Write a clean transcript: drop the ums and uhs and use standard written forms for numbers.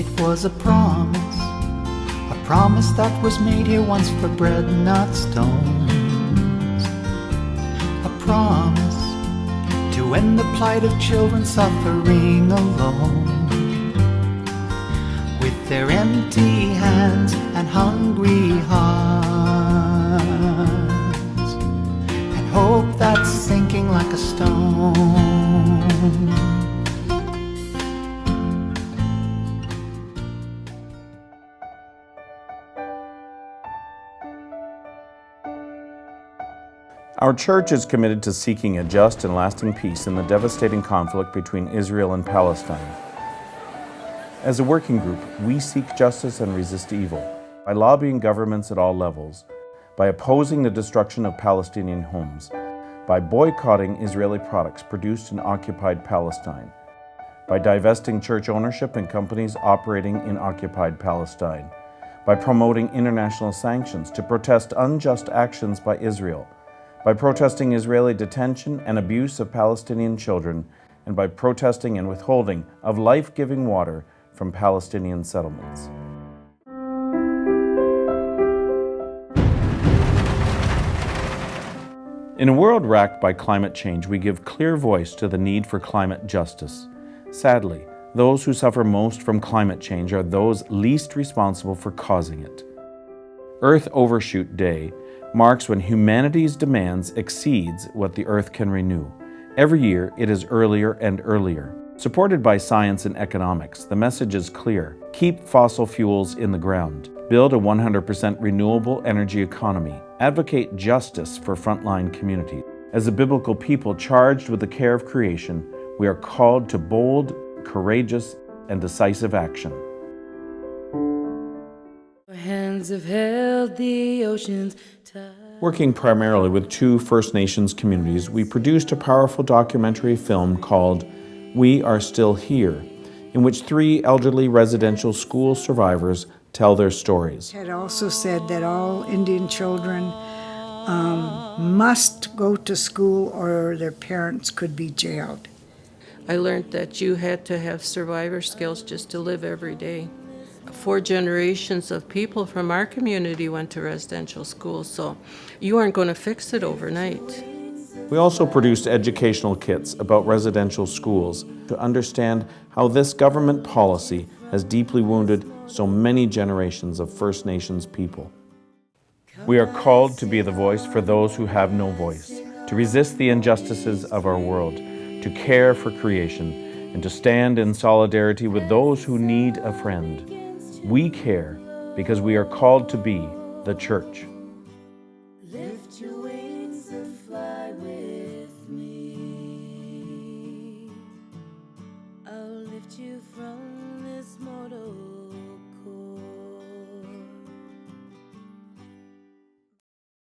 It was a promise that was made here once for bread, not stones. A promise to end the plight of children suffering alone. With their empty hands and hungry hearts, and hope that's sinking like a stone. Our church is committed to seeking a just and lasting peace in the devastating conflict between Israel and Palestine. As a working group, we seek justice and resist evil by lobbying governments at all levels, by opposing the destruction of Palestinian homes, by boycotting Israeli products produced in occupied Palestine, by divesting church ownership in companies operating in occupied Palestine, by promoting international sanctions to protest unjust actions by Israel, by protesting Israeli detention and abuse of Palestinian children, and by protesting and withholding of life-giving water from Palestinian settlements. In a world racked by climate change, we give clear voice to the need for climate justice. Sadly, those who suffer most from climate change are those least responsible for causing it. Earth Overshoot Day marks when humanity's demands exceeds what the Earth can renew. Every year, it is earlier and earlier. Supported by science and economics, the message is clear. Keep fossil fuels in the ground. Build a 100% renewable energy economy. Advocate justice for frontline communities. As a biblical people charged with the care of creation, we are called to bold, courageous, and decisive action. Our hands have held the oceans tight. Working primarily with 2 First Nations communities, we produced a powerful documentary film called We Are Still Here, in which 3 elderly residential school survivors tell their stories. It also said that all Indian children must go to school or their parents could be jailed. I learned that you had to have survivor skills just to live every day. 4 generations of people from our community went to residential schools, so you aren't going to fix it overnight. We also produced educational kits about residential schools to understand how this government policy has deeply wounded so many generations of First Nations people. We are called to be the voice for those who have no voice, to resist the injustices of our world, to care for creation, and to stand in solidarity with those who need a friend. We care because we are called to be the church.